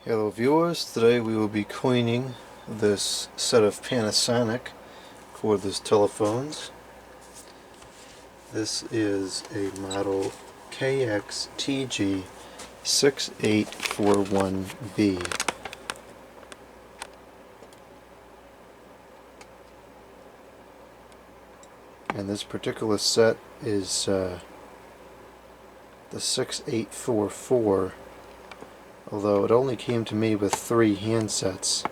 Hello viewers, today we will be cleaning this set of Panasonic cordless telephones. This is a model KX-TG6841B. And this particular set is the 6844, although it only came to me with 3 handsets,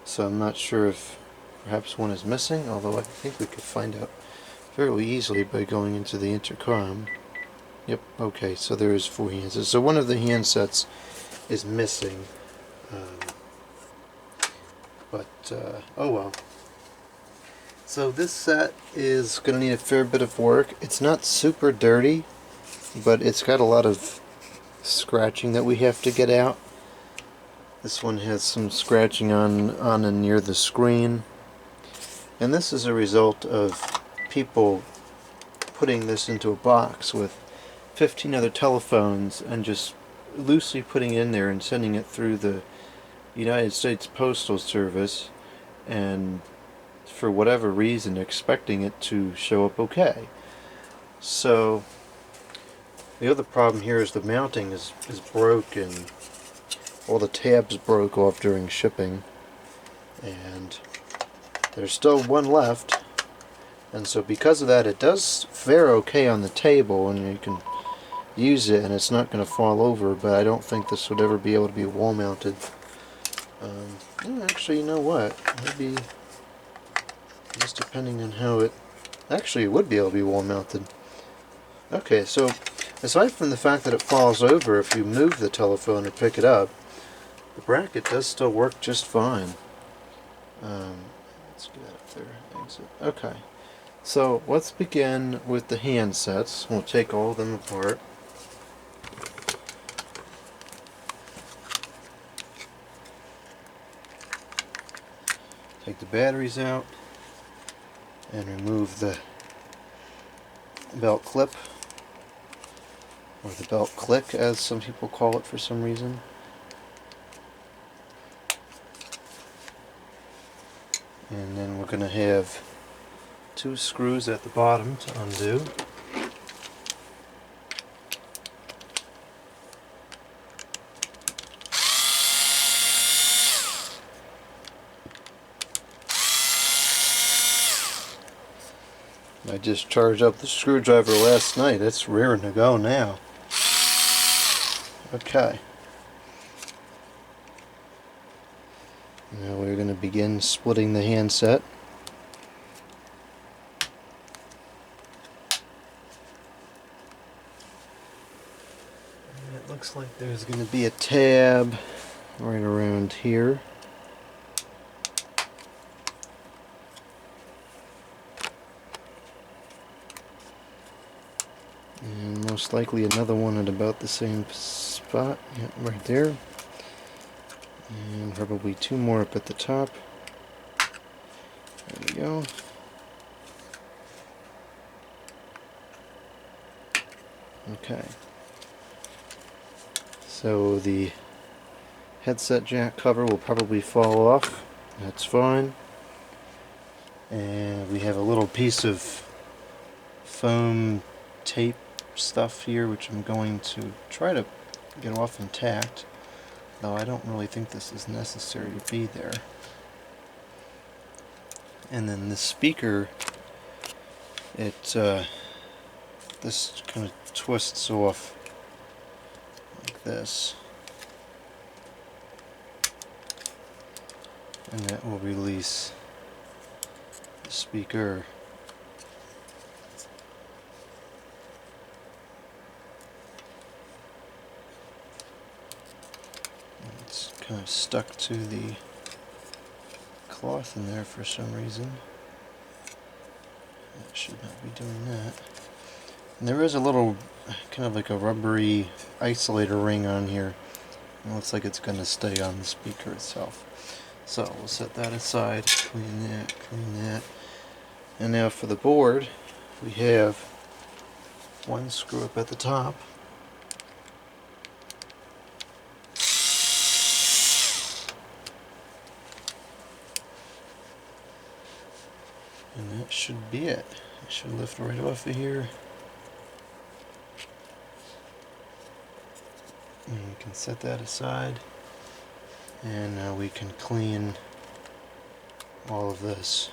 so I'm not sure if perhaps one is missing, although I think we could find out fairly easily by going into the intercom. Yep, okay, so there is 4 handsets. So one of the handsets is missing, oh well. So this set is going to need a fair bit of work. It's not super dirty, but it's got a lot of scratching that we have to get out. This one has some scratching on and near the screen, and this is a result of people putting this into a box with 15 other telephones and just loosely putting it in there and sending it through the United States Postal Service, and for whatever reason expecting it to show up okay. So the other problem here is the mounting is broken. All the tabs broke off during shipping, and there's still one left, and so because of that it does fare okay on the table and you can use it and it's not going to fall over, but I don't think this would ever be able to be wall mounted. Actually, you know what, maybe just depending on how it actually would be able to be wall mounted. Okay, so aside from the fact that it falls over if you move the telephone or pick it up, the bracket does still work just fine. Let's get out there, exit. Okay, so let's begin with the handsets. We'll take all of them apart. Take the batteries out and remove the belt clip, or the belt click as some people call it for some reason. And then we're going to have 2 screws at the bottom to undo. I just charged up the screwdriver last night. It's rearing to go now. Okay. Now we're going to begin splitting the handset. And it looks like there's going to be a tab right around here. And most likely another one at about the same spot. Yep, right there. And probably 2 more up at the top. There we go. Okay. So the headset jack cover will probably fall off. That's fine. And we have a little piece of foam tape stuff here, which I'm going to try to get off intact, though I don't really think this is necessary to be there. And then the speaker, this kind of twists off like this, and that will release the speaker. It's kind of stuck to the cloth in there for some reason. It should not be doing that. And there is a little, kind of like a rubbery isolator ring on here. It looks like it's going to stay on the speaker itself. So we'll set that aside, clean that. And now for the board, we have 1 screw up at the top. And that should be it. It should lift right off of here. And you can set that aside. And now we can clean all of this.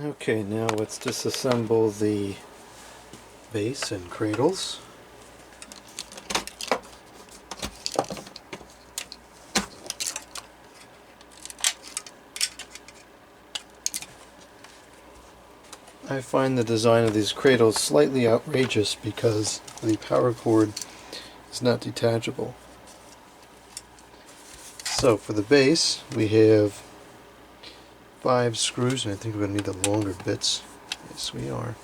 Okay, now let's disassemble the base and cradles. I find the design of these cradles slightly outrageous because the power cord is not detachable. So for the base we have 5 screws, and I think we're going to need the longer bits. Yes, we are.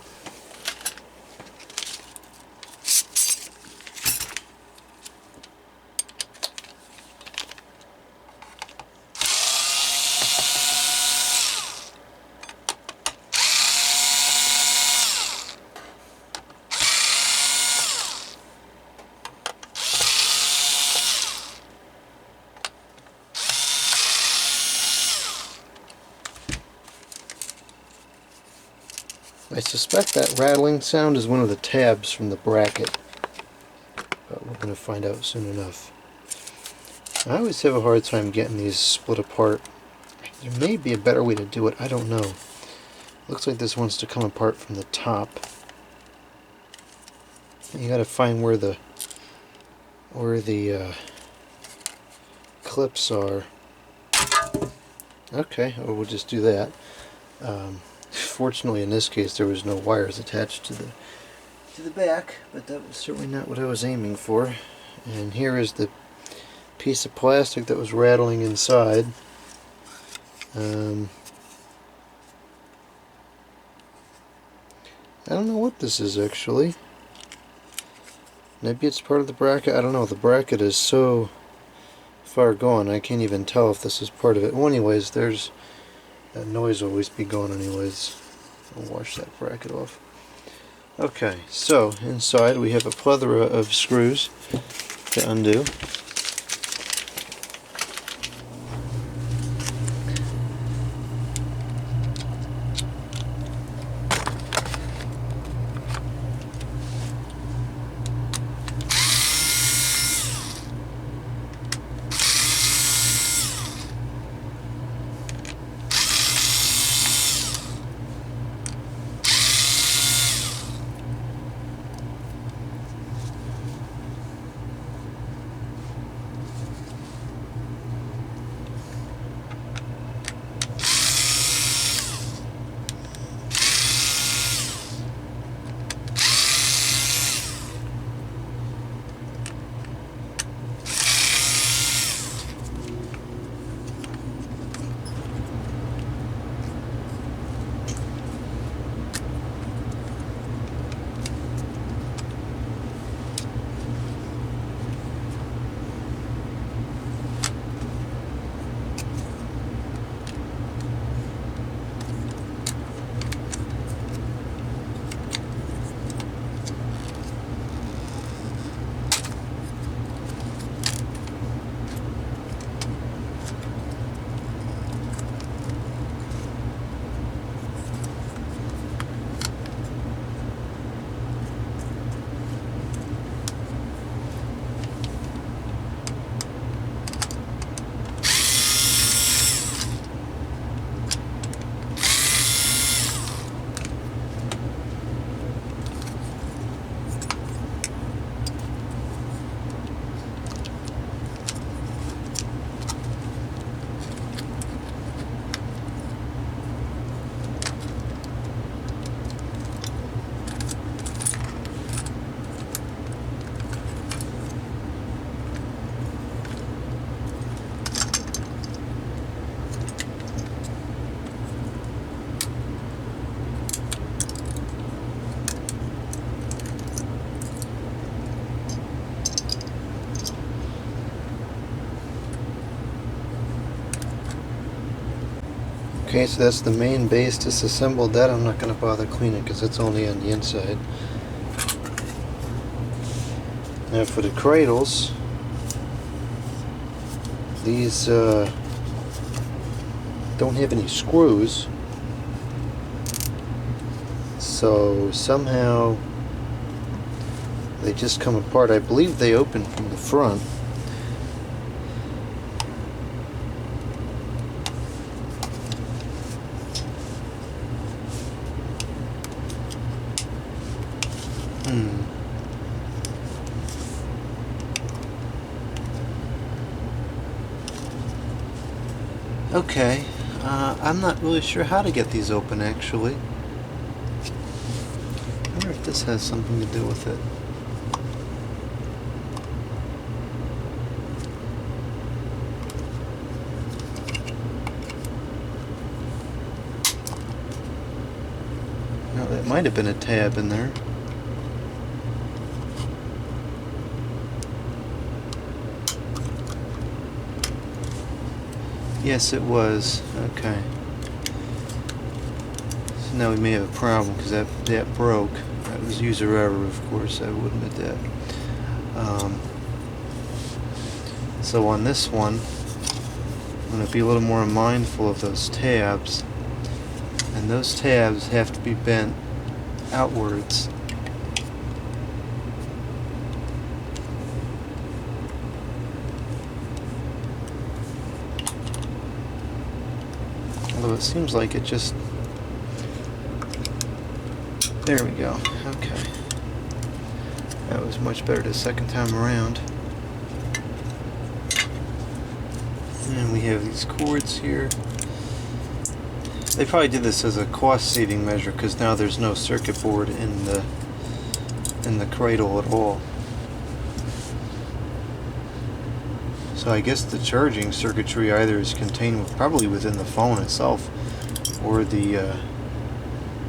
I suspect that rattling sound is one of the tabs from the bracket, but we're going to find out soon enough. I always have a hard time getting these split apart. There may be a better way to do it, I don't know. Looks like this wants to come apart from the top. You gotta find where the clips are. Okay, well, we'll just do that. Fortunately, in this case, there was no wires attached to the back, but that was certainly not what I was aiming for. And here is the piece of plastic that was rattling inside. I don't know what this is actually. Maybe it's part of the bracket, I don't know. The bracket is so far gone I can't even tell if this is part of it. Well, anyways, there's that noise will always be gone anyways. I'll wash that bracket off. Okay, so inside we have a plethora of screws to undo. Okay, so that's the main base disassembled. That I'm not going to bother cleaning because it's only on the inside. Now for the cradles, these don't have any screws, so somehow they just come apart. I believe they open from the front. Okay, I'm not really sure how to get these open actually. I wonder if this has something to do with it. No, that might have been a tab in there. Yes, it was. Okay. So now we may have a problem because that broke. That was user error, of course. I will admit that. So on this one, I'm going to be a little more mindful of those tabs. And those tabs have to be bent outwards. Although it seems like it just... There we go. Okay. That was much better the second time around. And we have these cords here. They probably did this as a cost-saving measure because now there's no circuit board in the cradle at all. So I guess the charging circuitry either is contained probably within the phone itself, or the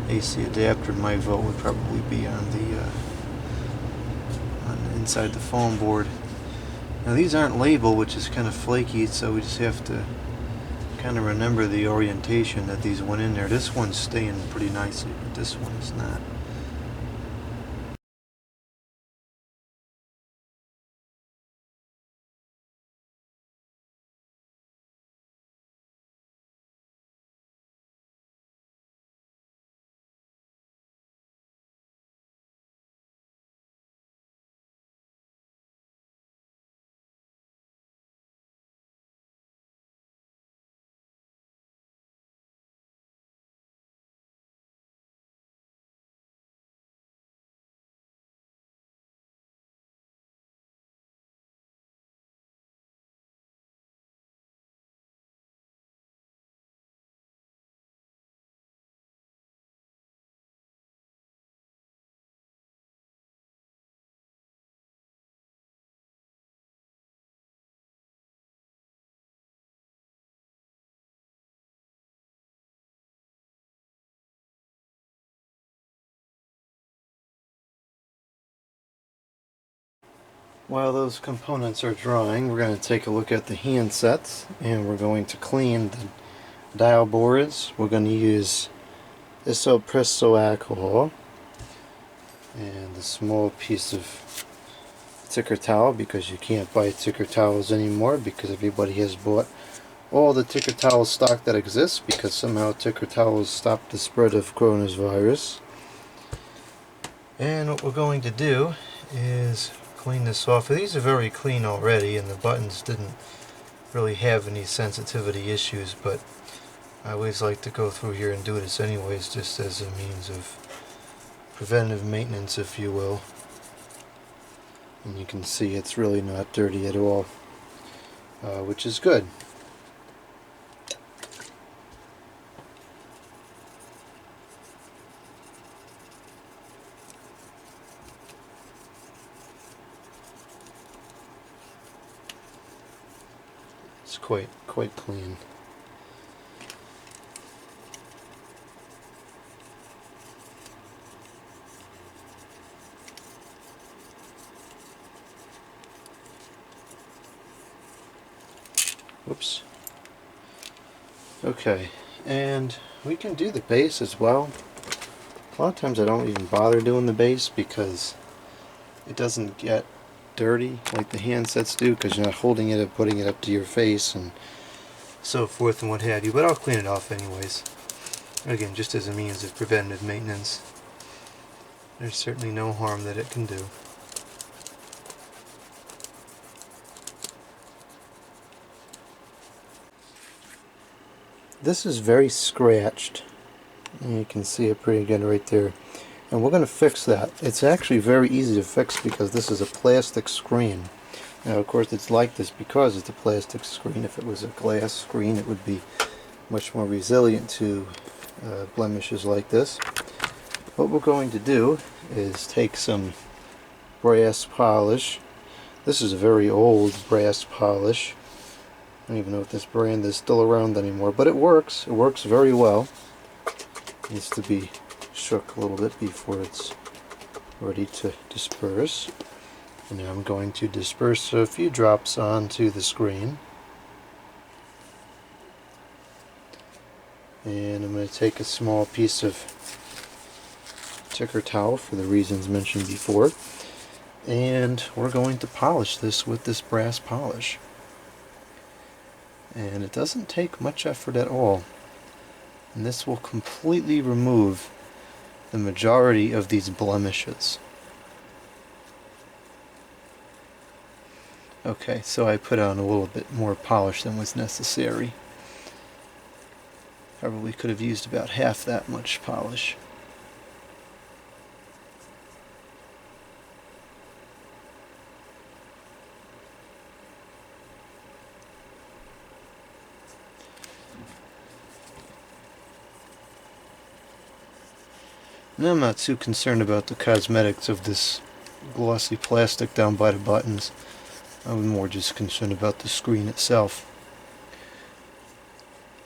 AC adapter. My vote would probably be on the inside the foam board. Now these aren't labeled, which is kind of flaky, so we just have to kind of remember the orientation that these went in there. This one's staying pretty nicely, but this one is not. While those components are drying, we're going to take a look at the handsets, and we're going to clean the dial boards. We're going to use isopresso alcohol and a small piece of ticker towel, because you can't buy ticker towels anymore because everybody has bought all the ticker towel stock that exists, because somehow ticker towels stop the spread of coronavirus. And what we're going to do is clean this off. These are very clean already, and the buttons didn't really have any sensitivity issues, but I always like to go through here and do this anyways, just as a means of preventive maintenance, if you will. And you can see it's really not dirty at all, which is good. It's quite clean. Whoops. Okay, and we can do the base as well. A lot of times I don't even bother doing the base because it doesn't get dirty like the handsets do, because you're not holding it and putting it up to your face and so forth and what have you. But I'll clean it off anyways. Again, just as a means of preventive maintenance. There's certainly no harm that it can do. This is very scratched. You can see it pretty good right there. And we're going to fix that. It's actually very easy to fix because this is a plastic screen. Now, of course, it's like this because it's a plastic screen. If it was a glass screen, it would be much more resilient to blemishes like this. What we're going to do is take some brass polish. This is a very old brass polish. I don't even know if this brand is still around anymore, but it works. It works very well. It needs to be shook a little bit before it's ready to disperse. And now I'm going to disperse a few drops onto the screen. And I'm going to take a small piece of ticker towel for the reasons mentioned before. And we're going to polish this with this brass polish. And it doesn't take much effort at all. And this will completely remove the majority of these blemishes. Okay, so I put on a little bit more polish than was necessary. Probably could have used about half that much polish. And I'm not too concerned about the cosmetics of this glossy plastic down by the buttons. I'm more just concerned about the screen itself.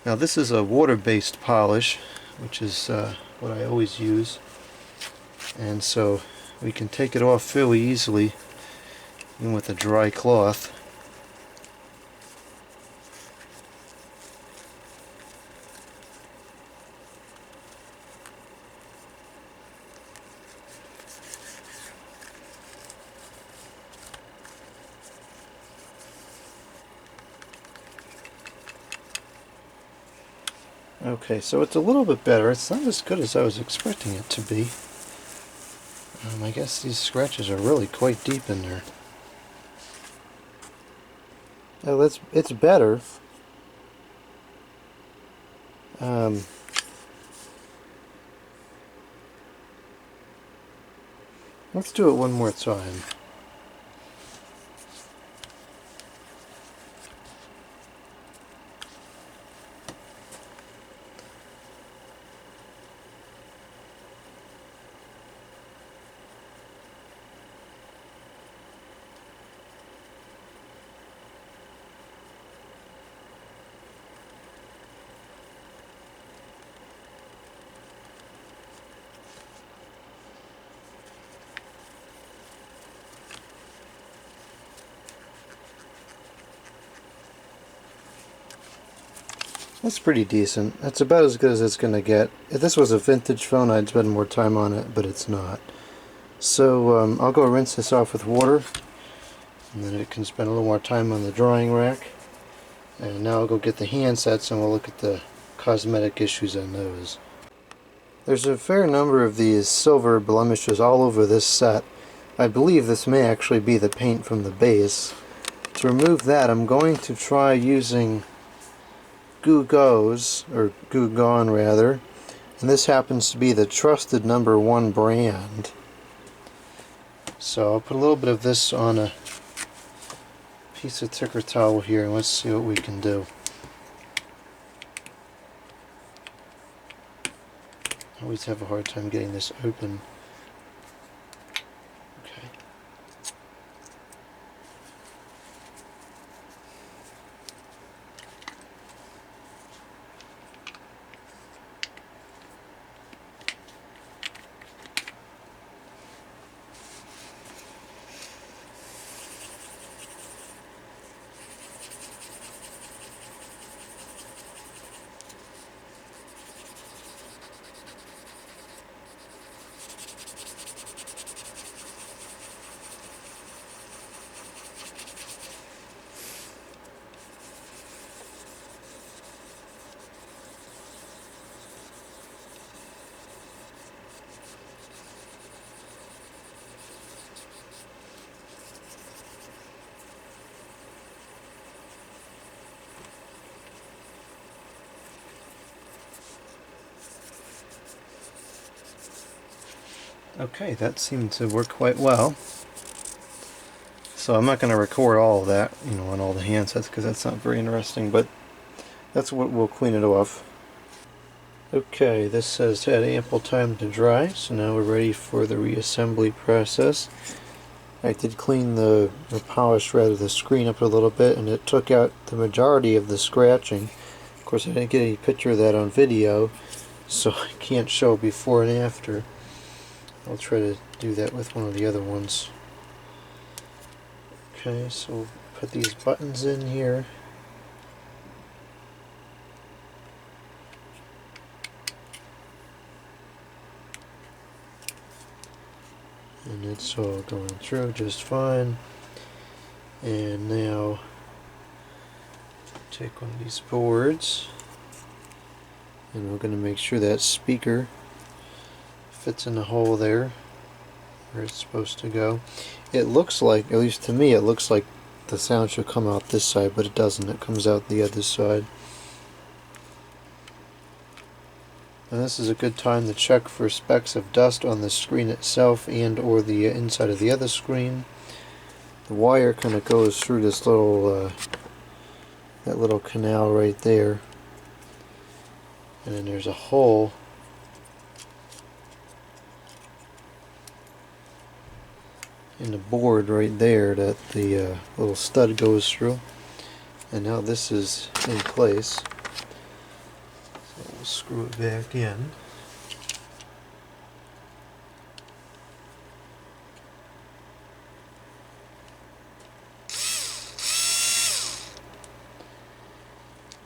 Now this is a water-based polish, which is what I always use. And so we can take it off fairly easily and with a dry cloth. Okay, so it's a little bit better. It's not as good as I was expecting it to be. I guess these scratches are really quite deep in there. Well, it's better. Let's do it one more time. That's pretty decent. That's about as good as it's going to get. If this was a vintage phone, I'd spend more time on it, but it's not. So I'll go rinse this off with water, and then it can spend a little more time on the drying rack. And now I'll go get the handsets and we'll look at the cosmetic issues on those. There's a fair number of these silver blemishes all over this set. I believe this may actually be the paint from the base. To remove that, I'm going to try using Goo Gone rather, and this happens to be the trusted #1 brand. So I'll put a little bit of this on a piece of thicker towel here and let's see what we can do. I always have a hard time getting this open. Okay. Okay, that seemed to work quite well. So I'm not going to record all of that, on all the handsets because that's not very interesting, but that's what we'll clean it off. Okay, this has had ample time to dry, so now we're ready for the reassembly process. I did clean the polish, rather the screen up a little bit, and it took out the majority of the scratching. Of course, I didn't get any picture of that on video, so I can't show before and after. I'll try to do that with one of the other ones. Okay, so we'll put these buttons in here. And it's all going through just fine. And now take one of these boards, and we're going to make sure that speaker fits in the hole there where it's supposed to go. It looks like, at least to me, it looks like the sound should come out this side, but it doesn't. It comes out the other side. And this is a good time to check for specks of dust on the screen itself and or the inside of the other screen. The wire kind of goes through this little that little canal right there, and then there's a hole in the board right there that the little stud goes through. And now this is in place, so we'll screw it back in.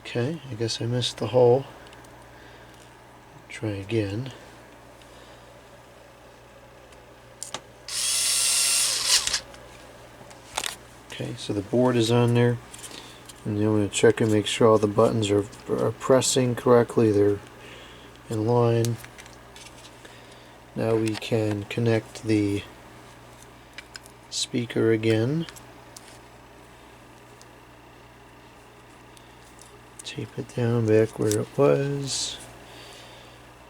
Okay, I guess I missed the hole. Try again. Okay, so the board is on there, and then I'm going to check and make sure all the buttons are pressing correctly, they're in line. Now we can connect the speaker again. Tape it down back where it was,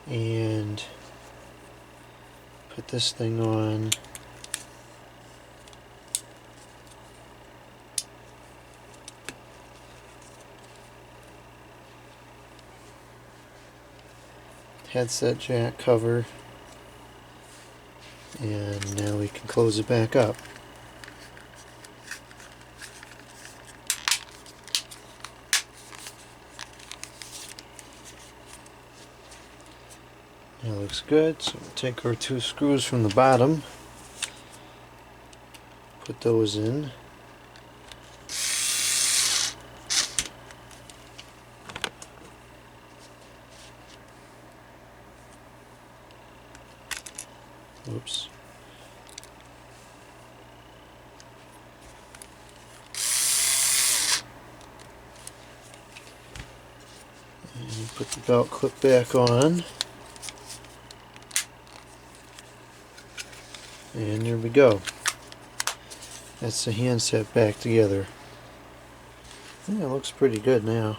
and put this thing on. Headset jack cover, and now we can close it back up. That looks good, so we'll take our 2 screws from the bottom, put those in. Oops. And put the belt clip back on. And there we go. That's the handset back together. Yeah, it looks pretty good now.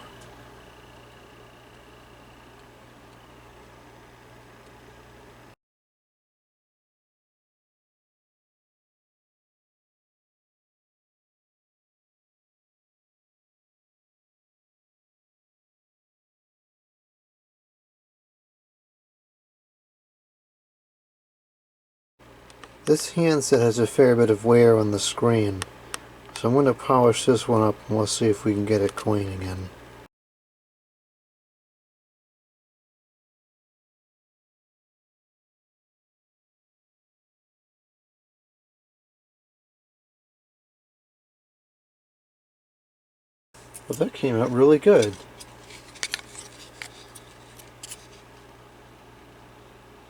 This handset has a fair bit of wear on the screen, so I'm going to polish this one up and we'll see if we can get it clean again. Well, that came out really good.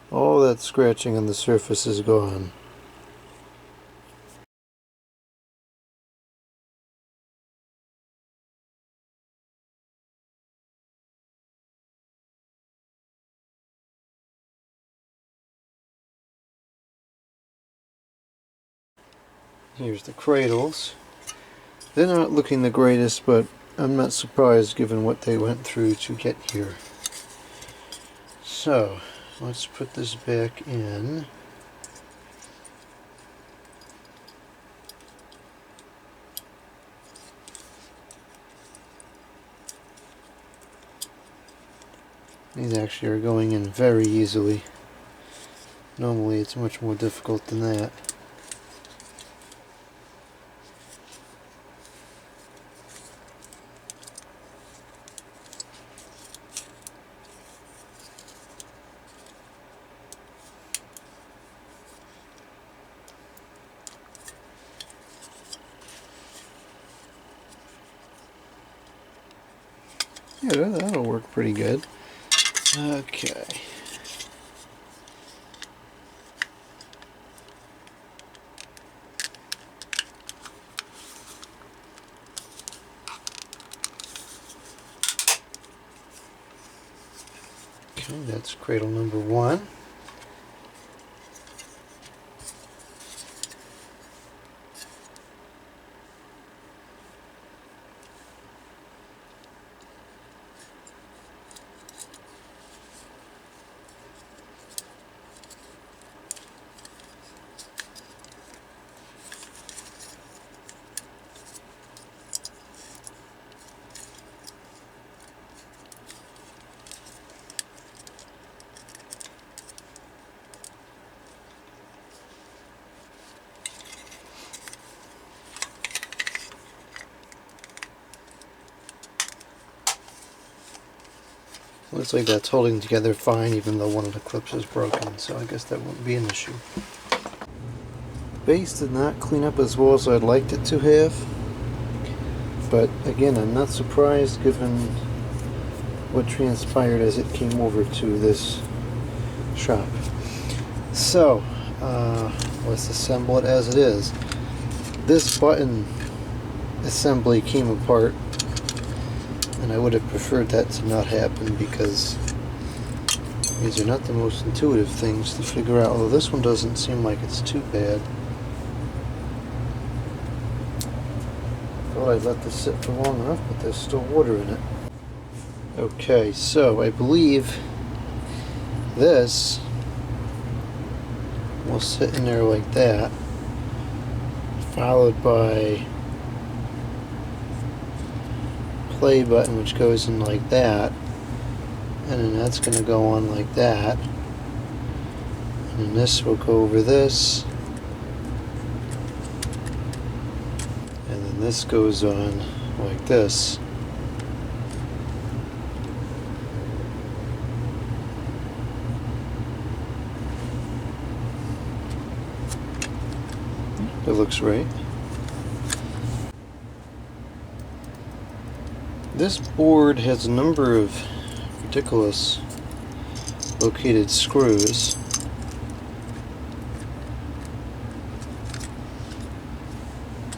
All that scratching on the surface is gone. Here's the Cradles. They're not looking the greatest, but I'm not surprised given what they went through to get here. So, let's put this back in. These actually are going in very easily. Normally it's much more difficult than that. Yeah, that'll work pretty good. Okay. Okay, that's cradle number 1. Looks like that's holding together fine, even though one of the clips is broken, so I guess that won't be an issue. The base did not clean up as well as I'd liked it to have, but again, I'm not surprised given what transpired as it came over to this shop. So, let's assemble it as it is. This button assembly came apart, and I would have preferred that to not happen because these are not the most intuitive things to figure out, although this one doesn't seem like it's too bad. Thought I'd let this sit for long enough, but there's still water in it. Okay, so I believe this will sit in there like that, followed by play button, which goes in like that, and then that's going to go on like that, and then this will go over this, and then this goes on like this. It looks right. This board has a number of ridiculous located screws.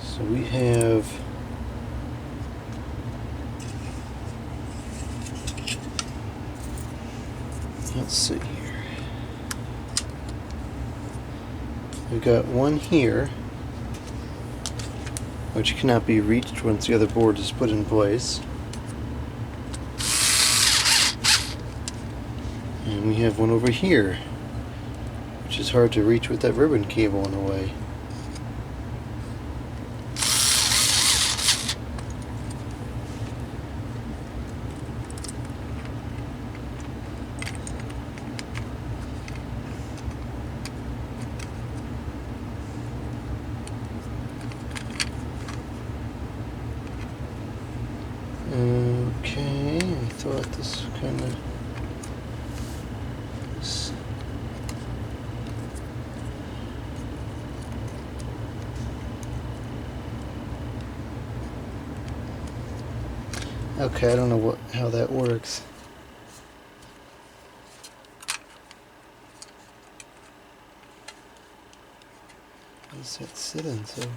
So we have let's see here. We've got one here, which cannot be reached once the other board is put in place. And we have one over here, which is hard to reach with that ribbon cable in a way. Okay, I thought this kind of... Okay, I don't know how that works. What does that sit into?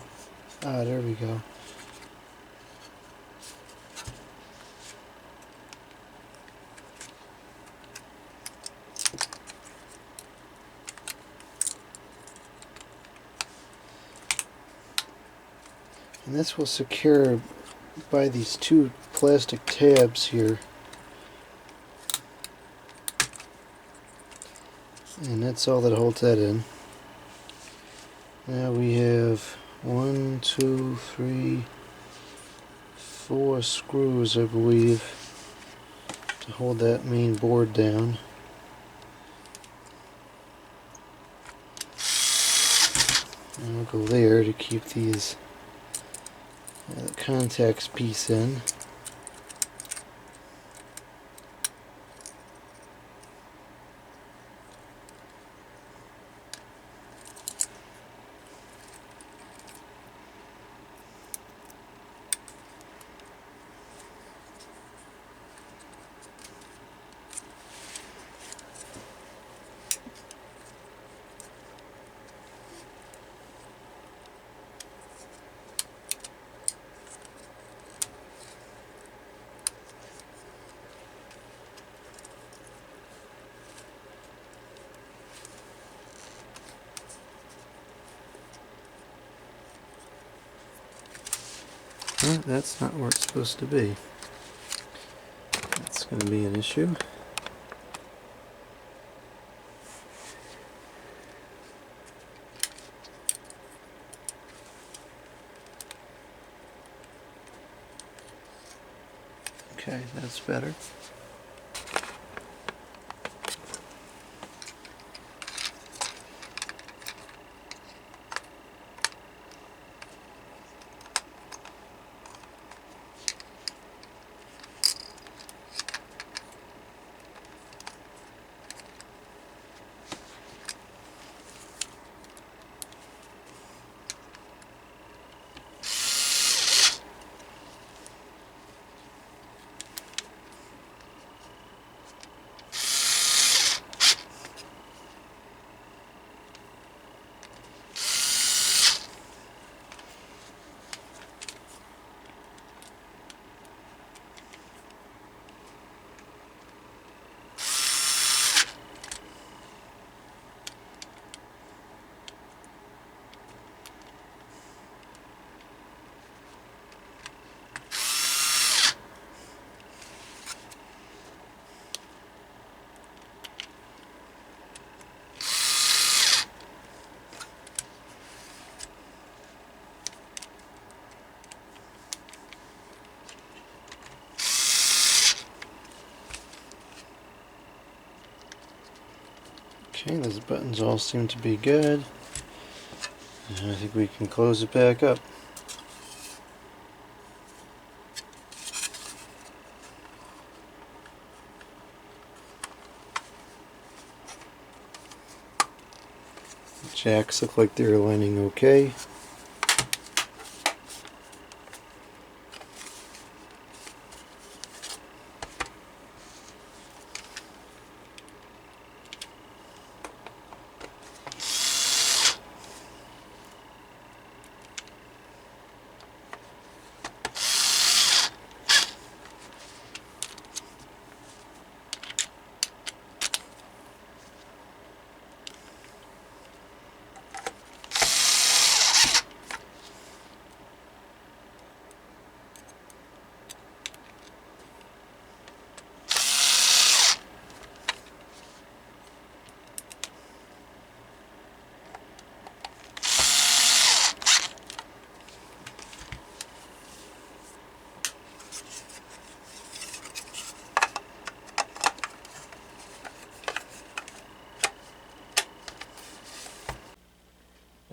Ah, there we go. And this will secure by these two plastic tabs here. And that's all that holds that in. Now we have 1, 2, 3, 4 screws, I believe, to hold that main board down. And we'll go there to keep these the contacts piece in. Well, that's not where it's supposed to be. That's going to be an issue. Okay, that's better. Okay, those buttons all seem to be good. And I think we can close it back up. The jacks look like they're aligning okay.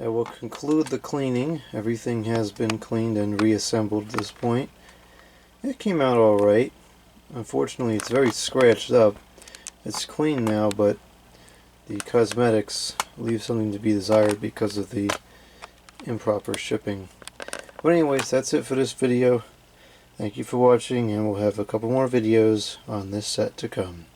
I will conclude the cleaning. Everything has been cleaned and reassembled at this point. It came out alright. Unfortunately, it's very scratched up. It's clean now, but the cosmetics leave something to be desired because of the improper shipping. But anyways, that's it for this video. Thank you for watching, and we'll have a couple more videos on this set to come.